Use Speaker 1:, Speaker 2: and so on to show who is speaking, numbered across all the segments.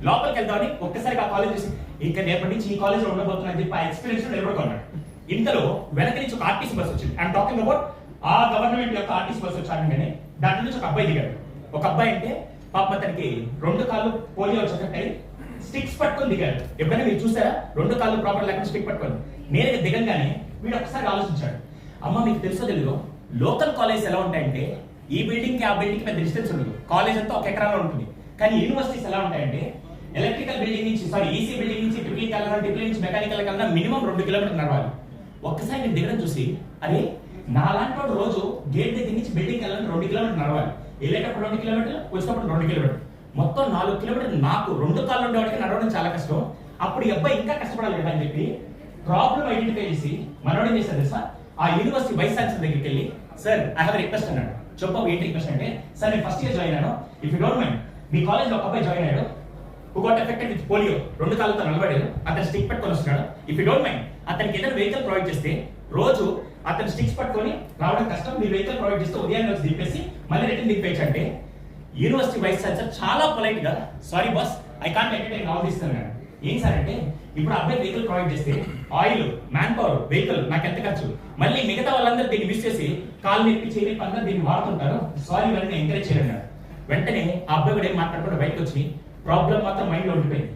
Speaker 1: లోపలికి వెళ్తామని ఒక్కసారి ఆ కాలేజ్ చూసి ఇంకా రేపటి నుంచి ఈ కాలేజ్ లో ఉండబోతున్నా అని చెప్పి ఆ ఎక్స్పీరియన్స్ నిలబడుకున్నాడు. ఇంతలో వెనక నుంచి ఒక ఆర్టీసీ బస్ వచ్చింది. ఐఎమ్ టాకింగ్ అబౌట్ ఆ గవర్నమెంట్ యొక్క ఆర్టీసీ బస్ వచ్చాడని దాంట్లో నుంచి ఒక అబ్బాయి దిగాడు. ఒక అబ్బాయి అంటే పాప అతనికి 2 కాళ్ళు పోలియో వచ్చేటట్టు స్టిక్స్ పట్టుకొని దిగాడు. ఎప్పుడైనా మీరు చూసారా 2 కాళ్ళు ప్రాపర్ లేకుండా స్టిక్ పట్టుకొని? నేరుగా దిగంగానే వీడు ఒకసారి ఆలోచించాడు, అమ్మ మీకు తెలుసో తెలియదు లోకల్ కాలేజ్ ఎలా ఉంటాయంటే ఈ బిల్డింగ్ కి ఆ బిల్డింగ్ కి పెద్ద డిస్టెన్స్ ఉండదు, కాలేజ్ అంతా ఒక ఎకరాలో ఉంటుంది. కానీ యూనివర్సిటీస్ ఎలా ఉంటాయంటే ఎలక్ట్రికల్ బిల్డింగ్ నుంచి ఈసీ బిల్డింగ్ నుంచి ట్రిపుల్ ట్రిపుల్ నుంచి మెకానికల్ కన్నా మినిమం 2 కిలోమీటర్లు నడవాలి. ఒక్కసారి నేను దిగడం చూసి అరే నాలాంటి వాడు రోజు గేట్ దగ్గర నుంచి బిల్డింగ్ వెళ్ళాలని 2 కిలోమీటర్లు నడవాలి, వెళ్ళేటప్పుడు 2 కిలోమీటర్లు, వచ్చినప్పుడు 2 కిలోమీటర్లు, మొత్తం 4 కిలోమీటర్లు. నాకు 2 కాళ్ళు ఉండేవాడికి నడవడం చాలా కష్టం. అప్పుడు ఈ అబ్బాయి ఇంకా కష్టపడాలి కదా అని చెప్పి ప్రాబ్లం ఐడెంటిఫై చేసి మనోడు ఏం చేశారు తెలుసా, ఆ యూనివర్సిటీ వైస్ ఛాన్సలర్ దగ్గరికి వెళ్ళి సార్ ఐ హావ్ రిక్వెస్ట్ అన్నాడు. చెప్పవు ఏంటి రిక్వెస్ట్ అంటే, సార్ నేను ఫస్ట్ ఇయర్ జాయిన్ అయ్యాను, if you don't mind me college లో ఒక అబ్బాయి జాయిన్ అయ్యాడు who got affected with polio, 2 కాళ్ళతో నిలబడాడు, అతను స్టిక్ పట్టుకొని వస్తున్నాడు. ఇఫ్ యూ డోంట్ మైండ్ అతనికి ఏదైనా వెహికల్ ప్రొవైడ్ చేస్తే రోజు అతను స్టిక్స్ పట్టుకొని రావడం కష్టం, మీ వెహికల్ ప్రొవైడ్ చేస్తే ఉదయాన్నే వచ్చి దింపేసి మళ్ళీ రిటర్న్ దింపేయచ్చు అంటే యూనివర్సిటీ వైస్ ఛాన్సలర్ చాలా పొలైట్ గా sorry boss I can't entertain all this అన్నాడు. ఏం సార్ అంటే ఇప్పుడు అబ్బాయి వెహికల్ ప్రొవైడ్ చేస్తే ఆయిల్, మ్యాన్ పవర్, వెహికల్ నాకు ఎంత ఖర్చు, మళ్ళీ మిగతా వాళ్ళందరూ దీన్ని మిస్ చేసి కాలు నొప్పి చేయని పనులు దీన్ని వాడుతుంటారు, సారీ వాళ్ళని ఎంకరేజ్ చేయన్నారు. వెంటనే ఆ అబ్బాయి కూడా ఏం మాట్లాడకుండా బయటకు వచ్చి ప్రాబ్లం మాత్రం మైండ్ లో ఉండిపోయింది.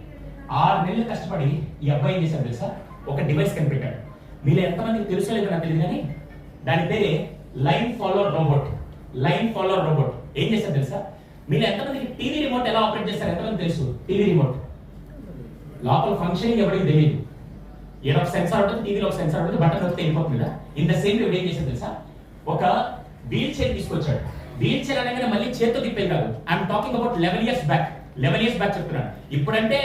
Speaker 1: 6 నెలలు కష్టపడి ఈ అబ్బాయి ఏం చేశాడు తెలుసా, ఒక డివైస్ కనిపెట్టాడు. మీలో ఎంతమందికి తెలుసో లేదో నాకు తెలియదు కానీ దాని పేరే line follower robot. Line follower robot ఏం చేశాడు తెలుసా, మీరు ఎంతమందికి టీవీ రిమోట్ ఎలా ఆపరేట్ చేస్తారు ఎంతమంది తెలుసు? టీవీ రిమోట్ లోపల ఫంక్షనింగ్ ఎవరికి తెలియదు, ఏదో ఒక సెన్సార్ ఉంటుంది, టీవీలో ఒక సెన్సార్ ఉంటుంది, బటన్ నొక్కితే వెళ్ళిపోతుంది కదా. ఇన్ ద సేమ్ ఏం చేశాడు తెలుసా, ఒక వీల్ చైర్ తీసుకొచ్చాడు. వీల్ చైర్ అనగానే మళ్ళీ చేతితో తిప్పేది కాదు. I'm talking about 11 years back. 11 years back చెప్తున్నాను. ఇప్పుడంటే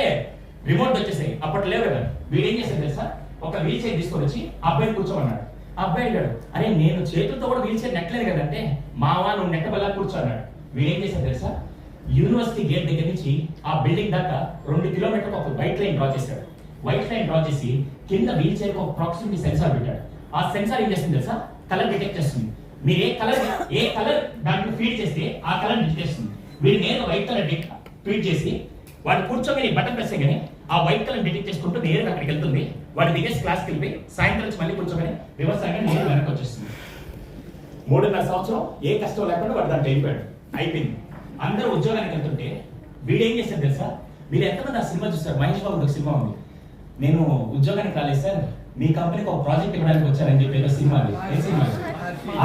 Speaker 1: రిమోట్ వచ్చేసాయి, అప్పట్లో లేవు కదా. వీడు ఏం చేశాడు తెలుసా, ఒక వీల్ చైర్ తీసుకొని వచ్చి అబ్బాయిని కూర్చోమన్నాడు. అబ్బాయి అన్నాడు, అరే నేను చేతులతో కూడా వీల్ చైర్ నెట్టలేదు కదంటే, మావా నువ్వు నెట్టబల్లా కూర్చో అన్నాడు. వీడు ఏం చేశాడు తెలుసా, యూనివర్సిటీ గేట్ దగ్గర నుంచి ఆ బిల్డింగ్ దాకా 2 కిలోమీటర్లకు ఒక వైట్ లైన్ డ్రా చేశాడు. వైట్ లైన్ డ్రా చేసి కింద వీల్ చైర్ ఒక ప్రాక్సిమిటీ సెన్సార్ పెట్టాడు. ఆ సెన్సార్ ఏం చేస్తుంది తెలుసా, కలర్ డిటెక్ట్ చేస్తుంది. మీరు ఏ కలర్ దాంట్లో ఫీడ్ చేస్తే ఆ కలర్ డిటెక్ట్ చేస్తుంది. వీడు నేను వైట్ కలర్ ఫీడ్ చేసి వాడు కూర్చోమని బటన్ ప్రెస్ చేయగానే ఆ వైట్ కలర్ డిటెక్ట్ చేసుకుంటూ నేరుగా అక్కడికి వెళ్తుంది. వాడు దిగేసి క్లాస్కి వెళ్ళిపోయి సాయంత్రం నుంచి మళ్ళీ కూర్చోమని రివర్స్ అయ్యి నేరు వెనక్కి వచ్చేస్తుంది. 3.5 సంవత్సరం ఏ కష్టం లేకుండా వాడు దాంట్లో అయిపోయాడు. అయిపోయింది. అందరూ ఉద్యోగానికి వెళ్తుంటే వీడు ఏం చేశాడు తెలుసా, మీరు ఎంతమంది ఆ సినిమా చూస్తారు? మహేష్ బాబు ఒక సినిమా ఉంది, నేను ఉద్యోగానికి రాలేదు సార్ మీ కంపెనీకి ఒక ప్రాజెక్ట్ ఇవ్వడానికి వచ్చారని చెప్పి ఏదో సినిమా. ఏ సినిమా?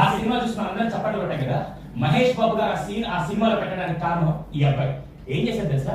Speaker 1: ఆ సినిమా చూసిన అందరం చప్పట్లు కొట్టాం కదా. మహేష్ బాబు గారు ఆ సినిమాలో పెట్టడానికి కారణం ఈ అబ్బాయి. ఏం చేశాడు తెలుసా,